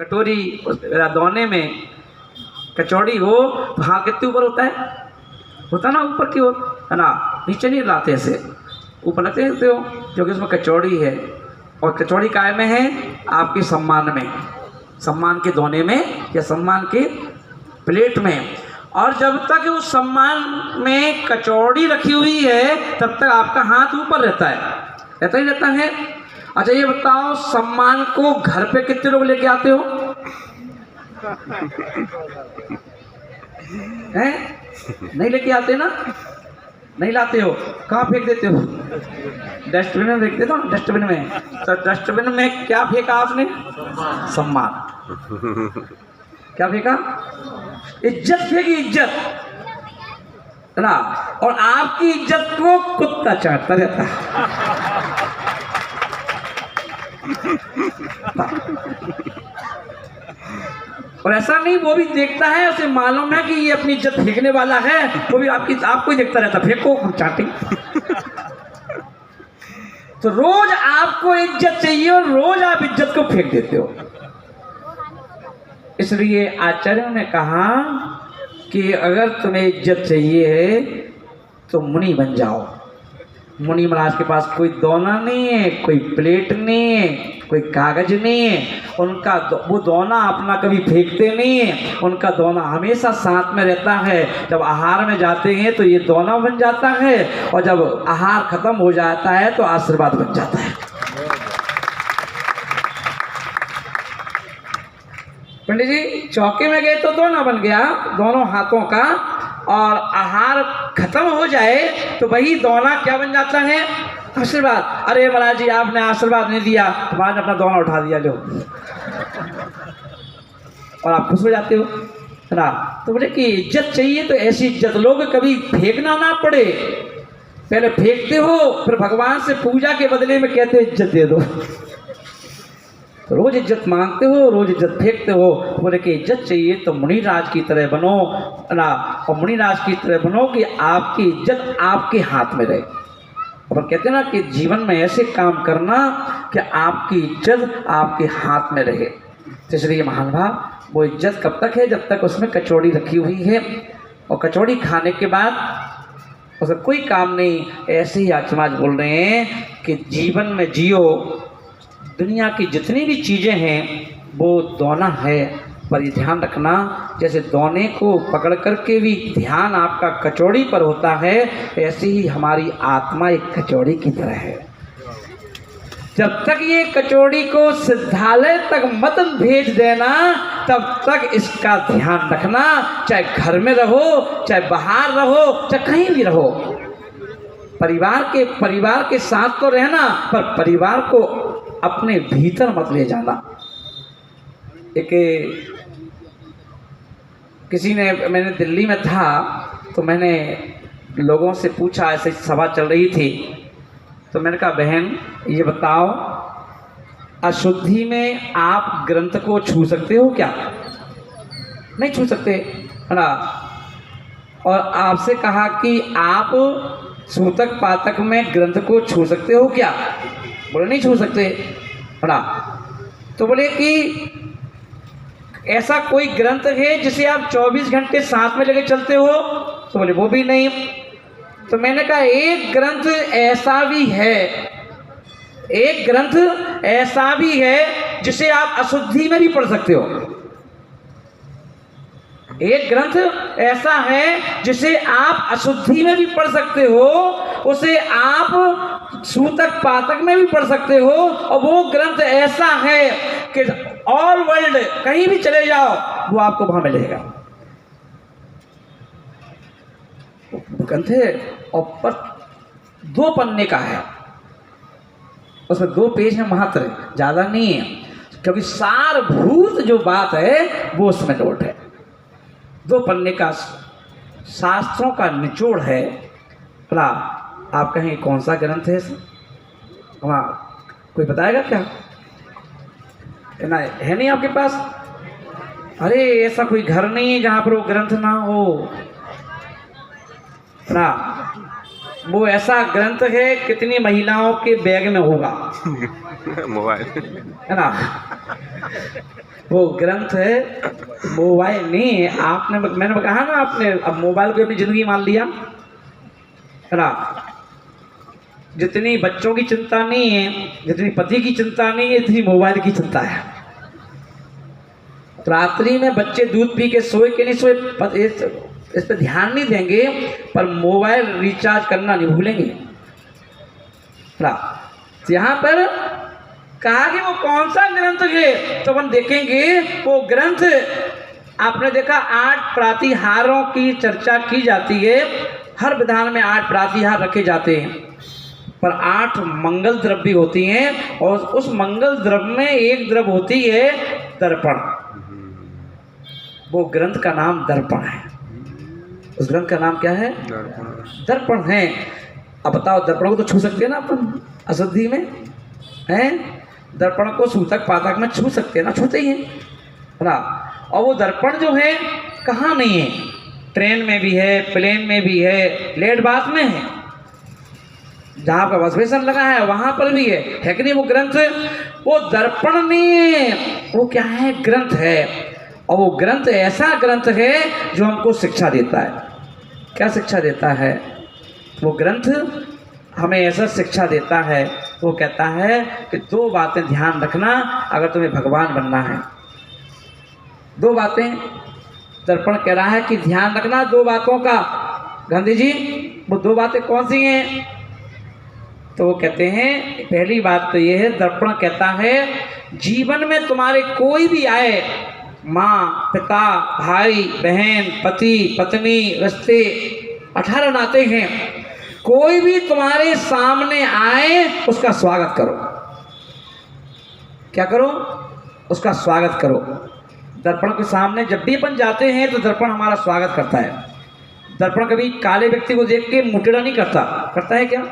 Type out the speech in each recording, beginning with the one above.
कटोरी दोने में कचौड़ी हो तो हाथ कितने ऊपर होता है ना, ऊपर की ओर, है ना, नीचे नहीं लाते ऐसे, ऊपर रखते हो, क्योंकि उसमें कचौड़ी है। और कचौड़ी काय में है? आपके सम्मान में, सम्मान के दोने में या सम्मान के प्लेट में। और जब तक उस सम्मान में कचौड़ी रखी हुई है तब तक आपका हाथ ऊपर रहता है, रहता ही रहता है। अच्छा ये बताओ, सम्मान को घर पे कितने लोग लेके आते हो? हैं? नहीं लेके आते ना, नहीं लाते हो, कहाँ फेंक देते हो? डस्टबिन में फेंक देते हो, डस्टबिन में। तो डस्टबिन में क्या फेंका आपने? सम्मान। क्या फेंका? इज्जत फेंकी, इज्जत, है ना। और आपकी इज्जत को कुत्ता चाटता रहता है। और ऐसा नहीं, वो भी देखता है, उसे मालूम है कि ये अपनी इज्जत फेंकने वाला है, वो भी आपको ही देखता रहता, फेंको हम चाटें। तो रोज आपको इज्जत चाहिए और रोज आप इज्जत को फेंक देते हो। इसलिए आचार्यों ने कहा कि अगर तुम्हें इज्जत चाहिए है तो मुनि बन जाओ। मुनि महाराज के पास कोई दोना नहीं है, कोई प्लेट नहीं है, कोई कागज नहीं है, उनका वो दोना अपना कभी फेंकते नहीं है, उनका दोना हमेशा साथ में रहता है। जब आहार में जाते हैं तो ये दोना बन जाता है, और जब आहार खत्म हो जाता है तो आशीर्वाद बन जाता है। पंडित जी चौके में गए तो दोना बन गया दोनों हाथों का, और आहार खत्म हो जाए तो वही दोना क्या बन जाता है? आशीर्वाद। अरे महाराज जी आपने आशीर्वाद नहीं दिया, तो महाराज अपना दोना उठा दिया लो, और आप खुश हो जाते हो, है ना। तो बोले कि इज्जत चाहिए तो ऐसी इज्जत लोग कभी फेंकना ना पड़े। पहले फेंकते हो, फिर भगवान से पूजा के बदले में कहते हो इज्जत दे दो। तो रोज इज्जत मांगते हो, रोज इज्जत फेंकते हो। बोले कि इज्जत चाहिए तो मुनिराज की तरह बनो ना, और मुनिराज की तरह बनो कि आपकी इज्जत आपके हाथ में रहे। और कहते हैं ना कि जीवन में ऐसे काम करना कि आपकी इज्जत आपके हाथ में रहे। तो इसलिए महानुभाव वो इज्जत कब तक है? जब तक उसमें कचौड़ी रखी हुई है, और कचौड़ी खाने के बाद उसका कोई काम नहीं। ऐसे ही आचार्य बोल रहे हैं कि जीवन में जियो, दुनिया की जितनी भी चीज़ें हैं वो दोना है, पर ये ध्यान रखना, जैसे दोने को पकड़ करके भी ध्यान आपका कचौड़ी पर होता है, ऐसे ही हमारी आत्मा एक कचौड़ी की तरह है। जब तक ये कचौड़ी को सिद्धालय तक मत भेज देना, तब तक इसका ध्यान रखना। चाहे घर में रहो, चाहे बाहर रहो, चाहे कहीं भी रहो, परिवार के साथ तो रहना, पर परिवार को अपने भीतर मत ले जाना। एक किसी ने, मैंने दिल्ली में था तो मैंने लोगों से पूछा, ऐसे सभा चल रही थी, तो मैंने कहा बहन ये बताओ, अशुद्धि में आप ग्रंथ को छू सकते हो क्या? नहीं छू सकते, है ना। और आपसे कहा कि आप सूतक पातक में ग्रंथ को छू सकते हो क्या? बोले नहीं छू सकते, है ना। तो बोले कि ऐसा कोई ग्रंथ है जिसे आप 24 घंटे साथ में लेके चलते हो? तो बोले वो भी नहीं। तो मैंने कहा एक ग्रंथ ऐसा भी है, एक ग्रंथ ऐसा भी है जिसे आप अशुद्धि में भी पढ़ सकते हो। एक ग्रंथ ऐसा है जिसे आप अशुद्धि में भी पढ़ सकते हो, उसे आप सूतक पातक में भी पढ़ सकते हो, और वो ग्रंथ ऐसा है कि ऑल वर्ल्ड कहीं भी चले जाओ वो आपको वहां मिलेगा। ग्रंथ है और पर 2 पन्ने का है, उसमें 2 पेज में मात्र, ज्यादा नहीं है, क्योंकि सारभूत जो बात है वो उसमें नोट है। 2 पन्ने का शास्त्रों का निचोड़ है। भला आप कहें कौन सा ग्रंथ है? वहाँ कोई बताएगा क्या? ना है नहीं आपके पास? अरे ऐसा कोई घर नहीं है जहाँ पर वो ग्रंथ ना हो ना। वो ऐसा ग्रंथ है कितनी महिलाओं के बैग में होगा, मोबाइल, है ना। वो ग्रंथ है, मोबाइल नहीं है। आपने मैंने कहा ना, आपने अब मोबाइल को अपनी जिंदगी मान लिया है ना। जितनी बच्चों की चिंता नहीं है, जितनी पति की चिंता नहीं है, इतनी मोबाइल की चिंता है। रात्रि में बच्चे दूध पी के सोए कि नहीं सोए इस पर ध्यान नहीं देंगे, पर मोबाइल रिचार्ज करना नहीं भूलेंगे। यहाँ पर कहा कि वो कौन सा ग्रंथ है, तो हम देखेंगे वो ग्रंथ। आपने देखा 8 प्रातिहारों की चर्चा की जाती है। हर विधान में 8 प्रातिहार रखे जाते हैं, पर 8 मंगल द्रव्य होती हैं, और उस मंगल द्रव्य में एक द्रव्य होती है दर्पण। वो ग्रंथ का नाम दर्पण है। उस ग्रंथ का नाम क्या है? दर्पण है। अब बताओ, दर्पण को तो छू सकते हैं ना अपन अशुद्धि में हैं? दर्पण को सूतक पातक में छू सकते हैं ना? छूते ही हैं ना। और वो दर्पण जो है कहाँ नहीं है? ट्रेन में भी है, प्लेन में भी है, लेट बाथ में है, जहाँ पर वाशबेसन लगा है वहाँ पर भी है कि नहीं? वो ग्रंथ, वो दर्पण नहीं है, वो क्या है? ग्रंथ है। और वो ग्रंथ ऐसा ग्रंथ है जो हमको शिक्षा देता है। क्या शिक्षा देता है? वो ग्रंथ हमें ऐसा शिक्षा देता है, वो कहता है कि 2 बातें ध्यान रखना अगर तुम्हें भगवान बनना है। 2 बातें दर्पण कह रहा है कि ध्यान रखना 2 बातों का। गांधी जी, वो 2 बातें कौन सी हैं? तो वो कहते हैं, पहली बात तो ये है, दर्पण कहता है जीवन में तुम्हारे कोई भी आए, माँ, पिता, भाई, बहन, पति, पत्नी, रिश्ते, 18 नाते हैं, कोई भी तुम्हारे सामने आए उसका स्वागत करो। क्या करो? उसका स्वागत करो। दर्पण के सामने जब भी अपन जाते हैं तो दर्पण हमारा स्वागत करता है। दर्पण कभी काले व्यक्ति को देख के मुटेड़ा नहीं करता। करता है क्या?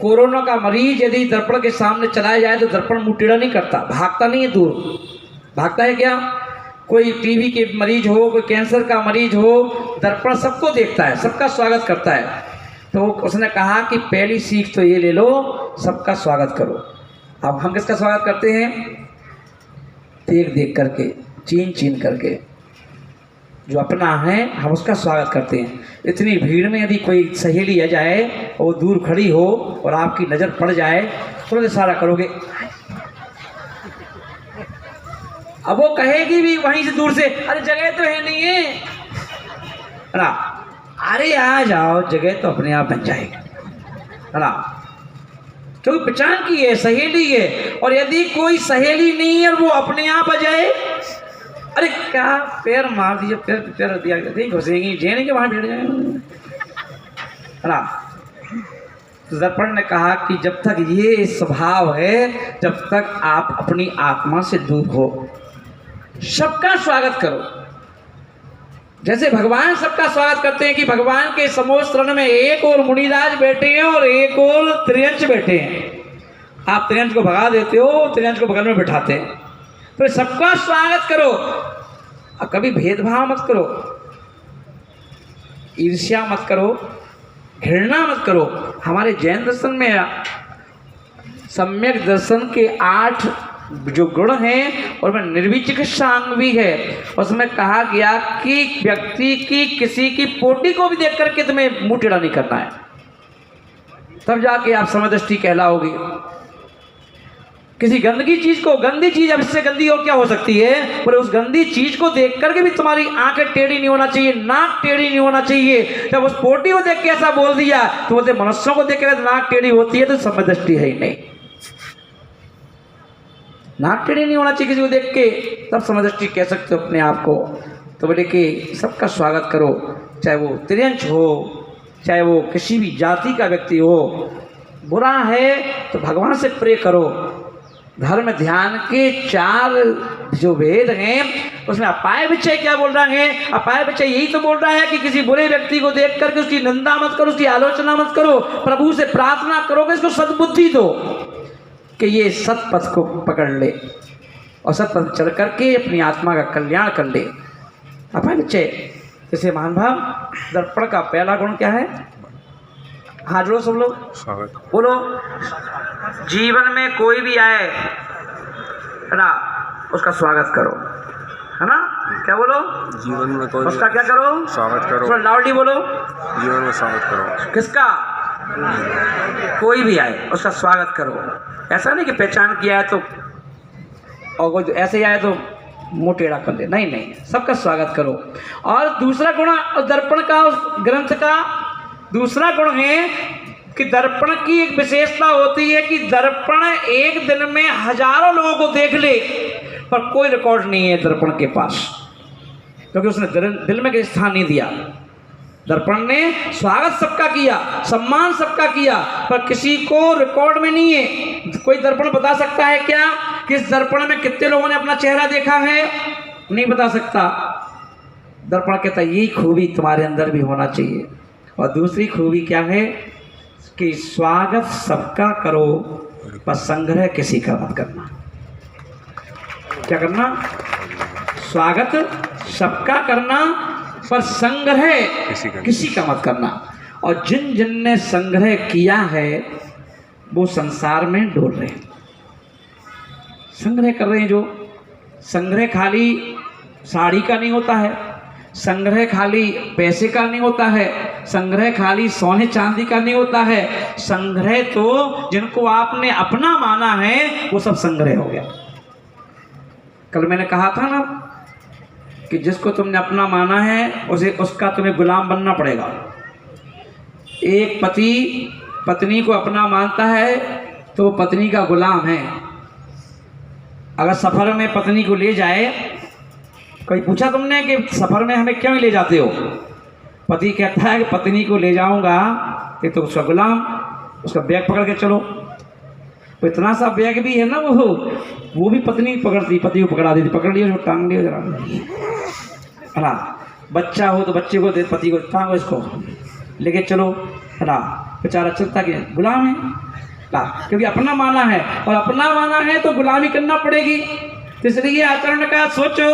कोरोना का मरीज यदि दर्पण के सामने चलाया जाए तो दर्पण मुटेड़ा नहीं करता, भागता नहीं है दूर। भागता है क्या? कोई टीबी के मरीज हो, कोई कैंसर का मरीज हो, दर्पण सबको देखता है, सबका स्वागत करता है। तो उसने कहा कि पहली सीख तो ये ले लो, सबका स्वागत करो। अब हम किसका स्वागत करते हैं? देख देख करके, चीन चीन करके। जो अपना है हम उसका स्वागत करते हैं। इतनी भीड़ में यदि कोई सहेली आ जाए और वो दूर खड़ी हो और आपकी नज़र पड़ जाए, तुरंत इशारा करोगे। अब वो कहेगी भी वहीं से दूर से, अरे जगह तो है नहीं है ना, अरे आ जाओ, जगह तो अपने आप बन जाएगी ना। क्योंकि पहचान की है, सहेली है। और यदि कोई सहेली नहीं है और वो अपने आप आ जाए, अरे क्या पैर मार दिया, पैर दिया, नहीं घुसेंगी, जेने के वहां बैठ जाएंगे ना। दर्पण ने कहा कि जब तक ये स्वभाव है, जब तक आप अपनी आत्मा से दूर हो, सबका स्वागत करो। जैसे भगवान सबका स्वागत करते हैं कि भगवान के समोस्तरण में एक और मुनिराज बैठे हैं और एक और त्रियंच बैठे हैं। आप त्रियंच को भगा देते हो, त्रियंच को बगल में बिठाते हैं। तो सबका स्वागत करो और कभी भेदभाव मत करो, ईर्ष्या मत करो, घृणा मत करो। हमारे जैन दर्शन में सम्यक दर्शन के 8 जो गुण हैं और में निर्विचिकित्सांग भी है। उसमें कहा गया कि व्यक्ति की किसी की पोटी को भी देख करके तुम्हें मुंह टेढ़ा नहीं करना है, तब जाके आप समदृष्टि कहलाओगे। किसी गंदगी चीज को, गंदी चीज अब इससे गंदी और क्या हो सकती है, पर उस गंदी चीज को देख करके भी तुम्हारी आंखें टेढ़ी नहीं होना चाहिए, नाक टेढ़ी नहीं होना चाहिए। जब उस पोटी को देख के ऐसा बोल दिया तो बोलते मनुष्यों को देख के नाक टेढ़ी होती है तो समदृष्टि है ही नहीं। नाक टेढ़ी नहीं होना चाहिए किसी को देख के, तब समदृष्टि कह सकते हो अपने आप को। तो बोले कि सबका स्वागत करो, चाहे वो त्रियंच हो, चाहे वो किसी भी जाति का व्यक्ति हो। बुरा है तो भगवान से प्रे करो। धर्म ध्यान के 4 जो वेद हैं उसमें अपाय विचय क्या बोल रहा है? अपाय विचय यही तो बोल रहा है कि किसी बुरे व्यक्ति को देख करके उसकी निंदा मत करो, उसकी आलोचना मत करो। प्रभु से प्रार्थना करो कि इसको सद्बुद्धि दो कि ये सत्पथ को पकड़ ले और सत्पथ चल करके अपनी आत्मा का कल्याण कर ले। अपाय विचय जैसे महानुभाव, दर्पण का पहला गुण क्या है? हाँ जोड़ो सब लोग, बोलो। जीवन में कोई भी आए ना, उसका स्वागत करो, है ना? क्या बोलो? जीवन में कोई उसका क्या करो? स्वागत करो। थोड़ा लाउडली बोलो। जीवन में स्वागत करो। किसका? कोई भी आए उसका स्वागत करो। ऐसा नहीं कि पहचान किया है तो और कोई ऐसे ही आए तो मुंह टेढ़ा कर ले, नहीं नहीं, सबका स्वागत करो। और दूसरा गुण दर्पण का, उस ग्रंथ का दूसरा गुण है कि दर्पण की एक विशेषता होती है कि दर्पण एक दिन में हजारों लोगों को देख ले पर कोई रिकॉर्ड नहीं है दर्पण के पास, क्योंकि उसने दिल में स्थान नहीं दिया। दर्पण ने स्वागत सबका किया, सम्मान सबका किया, पर किसी को रिकॉर्ड में नहीं है। कोई दर्पण बता सकता है क्या कि इस दर्पण में कितने लोगों ने अपना चेहरा देखा है? नहीं बता सकता। दर्पण कहता है यही खूबी तुम्हारे अंदर भी होना चाहिए। और दूसरी खूबी क्या है कि स्वागत सबका करो पर संग्रह किसी का मत करना। क्या करना? स्वागत सबका करना पर संग्रह किसी का मत करना। और जिन जिन ने संग्रह किया है वो संसार में डोल रहे हैं, संग्रह कर रहे हैं। जो संग्रह खाली साड़ी का नहीं होता है, संग्रह खाली पैसे का नहीं होता है, संग्रह खाली सोने चांदी का नहीं होता है। संग्रह तो जिनको आपने अपना माना है वो सब संग्रह हो गया। कल मैंने कहा था ना कि जिसको तुमने अपना माना है उसे उसका तुम्हें गुलाम बनना पड़ेगा। एक पति पत्नी को अपना मानता है तो पत्नी का गुलाम है। अगर सफ़र में पत्नी को ले जाए, कोई पूछा तुमने कि सफ़र में हमें क्यों ले जाते हो? पति कहता है कि पत्नी को ले जाऊंगा कि तो उसका गुलाम, उसका बैग पकड़ के चलो। तो इतना सा बैग भी है ना, वो भी पत्नी पकड़ती, पति को पकड़ा देती, पकड़ लिया उसको टांग लिया जरा, है ना? बच्चा हो तो बच्चे को दे, पति को टांगो, इसको लेके चलो, है ना? बेचारा चलता गया, गुलाम है ना, क्योंकि अपना माना है। और अपना माना है तो गुलामी करना पड़ेगी। तो इसलिए आचरण का सोचो।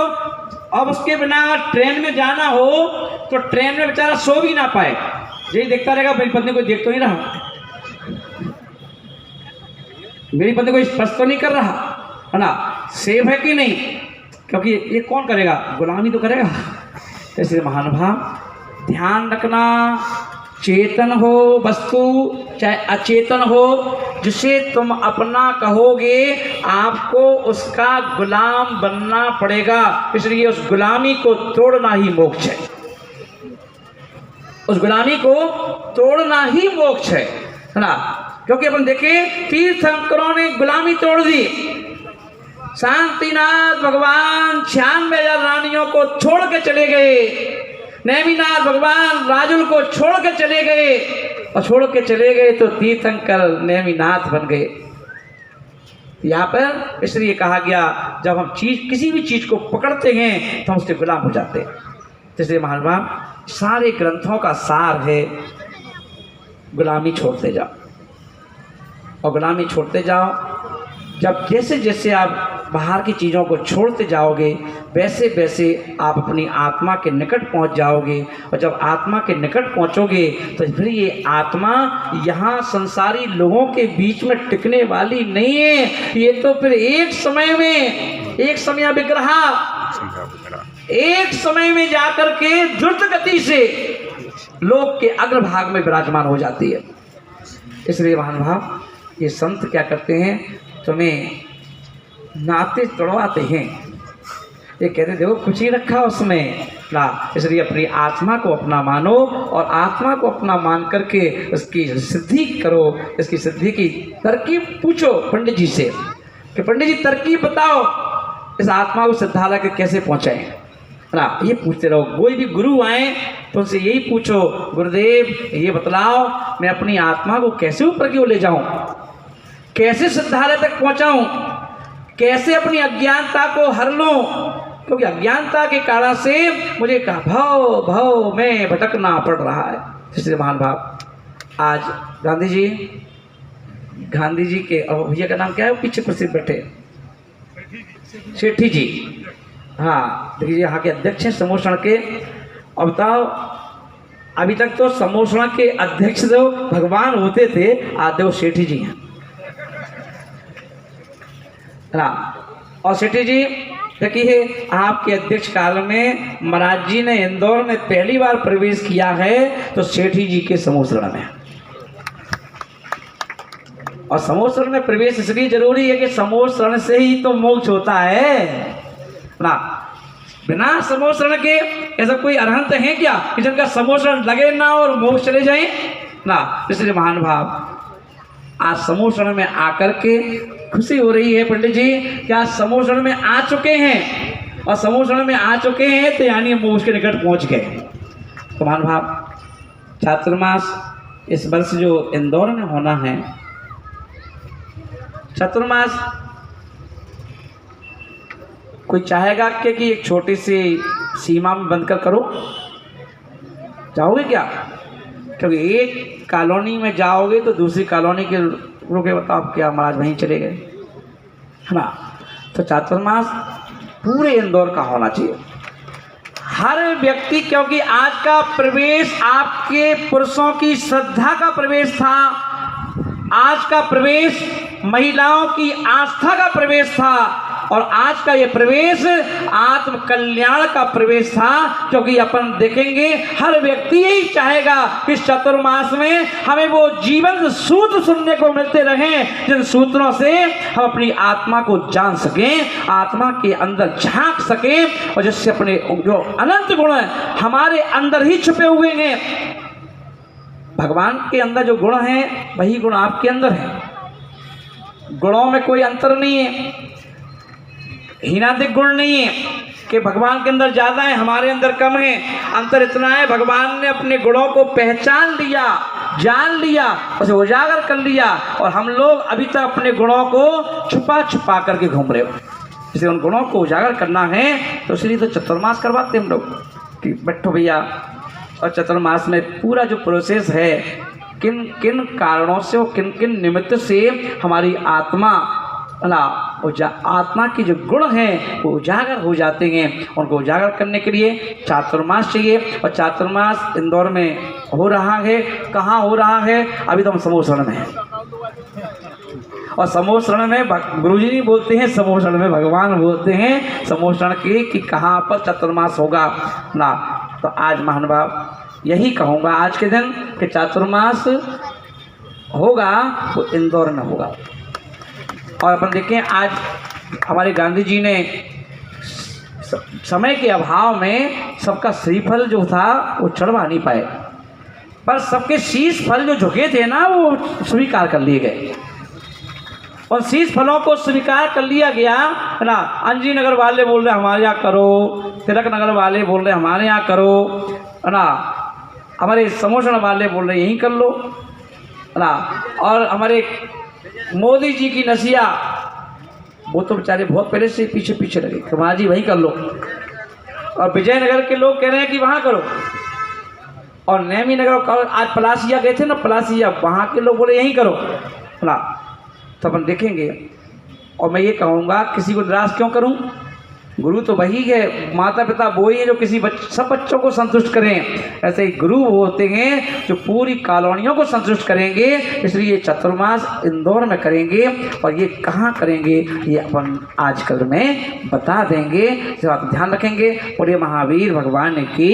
अब उसके बिना ट्रेन में जाना हो तो ट्रेन में बेचारा सो भी ना पाए, यही देखता रहेगा मेरी पत्नी को देख तो नहीं रहा, मेरी पत्नी को स्पर्श तो नहीं कर रहा, है ना? सेफ है कि नहीं? क्योंकि ये कौन करेगा? गुलामी तो करेगा। इसलिए महानुभाव ध्यान रखना, चेतन हो वस्तु चाहे अचेतन हो, जिसे तुम अपना कहोगे आपको उसका गुलाम बनना पड़ेगा। इसलिए उस गुलामी को तोड़ना ही मोक्ष है, उस गुलामी को तोड़ना ही मोक्ष है ना? क्योंकि अपन देखें तीर्थंकरों ने गुलामी तोड़ दी। शांतिनाथ भगवान 96,000 रानियों को छोड़ के चले गए, नेमिनाथ भगवान राजुल को छोड़ के चले गए, और छोड़ के चले गए तो तीर्थंकर नेमिनाथ बन गए। यहाँ पर इसलिए कहा गया जब हम किसी भी चीज़ को पकड़ते हैं तो हम उसके गुलाम हो जाते हैं। इसलिए महानुभाव सारे ग्रंथों का सार है गुलामी छोड़ते जाओ, और गुलामी छोड़ते जाओ। जब जैसे जैसे आप बाहर की चीज़ों को छोड़ते जाओगे वैसे वैसे आप अपनी आत्मा के निकट पहुंच जाओगे। और जब आत्मा के निकट पहुंचोगे तो फिर ये आत्मा यहाँ संसारी लोगों के बीच में टिकने वाली नहीं है। ये तो फिर एक समय में, एक समय विग्रह, एक समय में जाकर के द्रुत गति से लोक के अग्रभाग में विराजमान हो जाती है। इसलिए महानुभाव ये संत क्या करते हैं, तुम्हें नाते तोड़वाते हैं। ये कहते देखो कुछ ही रखा उसमें ना। इसलिए अपनी आत्मा को अपना मानो और आत्मा को अपना मान करके उसकी सिद्धि करो। इसकी सिद्धि की तरकीब पूछो पंडित जी से कि पंडित जी तरकीब बताओ, इस आत्मा को सिद्धालय के कैसे पहुँचाएं ना। ये पूछते रहो। कोई भी गुरु आए तो उनसे यही पूछो, गुरुदेव ये बतलाओ मैं अपनी आत्मा को कैसे ऊपर की ओर ले जाऊं, कैसे सिद्धालय तक पहुंचाऊं, कैसे अपनी अज्ञानता को हर लूं, क्योंकि अज्ञानता के कारण से मुझे भव भव में भटकना पड़ रहा है। इसलिए महान भाव आज गांधी जी के, और भैया का नाम क्या है पीछे प्रसिद्ध बैठे, सेठी जी, हाँ देखिए यहाँ के अध्यक्ष हैं समोषण के। अब बताओ अभी तक तो समोषण के अध्यक्ष जो भगवान होते थे, आज वो सेठी जी हैं ना। और सेठी जी देखिए, आपके अध्यक्ष काल में महाराज जी ने इंदौर में पहली बार प्रवेश किया है तो सेठी जी के समूह शरण में। और समूह शरण में प्रवेश इसलिए जरूरी है कि समूह शरण से ही तो मोक्ष होता है ना। बिना समूह शरण के ऐसा कोई अरहंत है क्या कि जिनका समूह शरण लगे ना और मोक्ष चले जाए ना। इसलिए महान भाव, आज समूह शरण में आकर के खुशी हो रही है पंडित जी कि आज समूह शरण में आ चुके हैं, और समूह शरण में आ चुके हैं तो यानी मोक्ष के निकट पहुंच गए। तो महान भाव, चातुर्मास इस वर्ष जो इंदौर में होना है, चातुर्मास कोई चाहेगा कि एक छोटी सी सीमा में बंद कर करो, चाहोगे क्या? क्योंकि एक कॉलोनी में जाओगे तो दूसरी कॉलोनी के रुके बताओ आप क्या महाराज वहीं चले गए, है ना। तो चातुर्मास पूरे इंदौर का होना चाहिए, हर व्यक्ति, क्योंकि आज का प्रवेश आपके पुरुषों की श्रद्धा का प्रवेश था, आज का प्रवेश महिलाओं की आस्था का प्रवेश था, और आज का ये प्रवेश आत्म कल्याण का प्रवेश था। क्योंकि अपन देखेंगे हर व्यक्ति यही चाहेगा कि इस चतुर्मास में हमें वो जीवन सूत्र सुनने को मिलते रहें जिन सूत्रों से हम अपनी आत्मा को जान सकें, आत्मा के अंदर झांक सकें, और जिससे अपने जो अनंत गुण हमारे अंदर ही छुपे हुए हैं, भगवान के अंदर जो गुण हैं वही गुण आपके अंदर है। गुणों में कोई अंतर नहीं है, हीनादिक गुण नहीं है कि भगवान के अंदर ज़्यादा है हमारे अंदर कम है। अंतर इतना है, भगवान ने अपने गुणों को पहचान लिया, जान लिया, उसे उजागर कर लिया, और हम लोग अभी तक अपने गुणों को छुपा छुपा करके घूम रहे हो। इसलिए उन गुणों को उजागर करना है तो इसलिए तो चतुर्मास करवाते हम लोग कि बैठो भैया। और चतुर्मास में पूरा जो प्रोसेस है, किन किन कारणों से और किन किन निमित्त से हमारी आत्मा आत्मा के जो गुण हैं वो उजागर हो जाते हैं, उनको उजागर करने के लिए चातुर्मास चाहिए। और चातुर्मास इंदौर में हो रहा है। कहाँ हो रहा है? अभी तो हम समूह शरण में हैं, और समूह शरण में गुरुजी नहीं बोलते हैं, समूह शरण में भगवान बोलते हैं समूह शरण के कि कहाँ पर चातुर्मास होगा ना। तो आज महान भाव यही कहूँगा आज के दिन कि चातुर्मास होगा वो इंदौर में होगा। और अपन देखें आज हमारे गांधी जी ने समय के अभाव में सबका श्रीफल जो था वो चढ़वा नहीं पाए, पर सबके शीश फल जो झुके थे ना वो स्वीकार कर लिए गए, और शीश फलों को स्वीकार कर लिया गया है ना। अंजी नगर वाले बोल रहे हमारे यहाँ करो, तिलक नगर वाले बोल रहे हमारे यहाँ करो, है ना, हमारे समोसण वाले बोल रहे यहीं कर लो, है ना। और हमारे मोदी जी की नसिया वो तो बेचारे बहुत पहले से पीछे पीछे लगे कि वहाँ जी वहीं कर लो, और विजयनगर के लोग कह रहे हैं कि वहाँ करो, और नेमी नगर आज पलासिया गए थे ना, पलासिया वहाँ के लोग बोले यहीं करो, है ना। तो अपन देखेंगे। और मैं ये कहूँगा किसी को निराश क्यों करूँ, गुरु तो वही है, माता पिता वो ही है जो किसी सब बच्चों को संतुष्ट करें। ऐसे ही गुरु होते हैं जो पूरी कॉलोनियों को संतुष्ट करेंगे। इसलिए चतुर्मास इंदौर में करेंगे, और ये कहाँ करेंगे ये अपन आजकल में बता देंगे। जब आप ध्यान रखेंगे। और ये महावीर भगवान की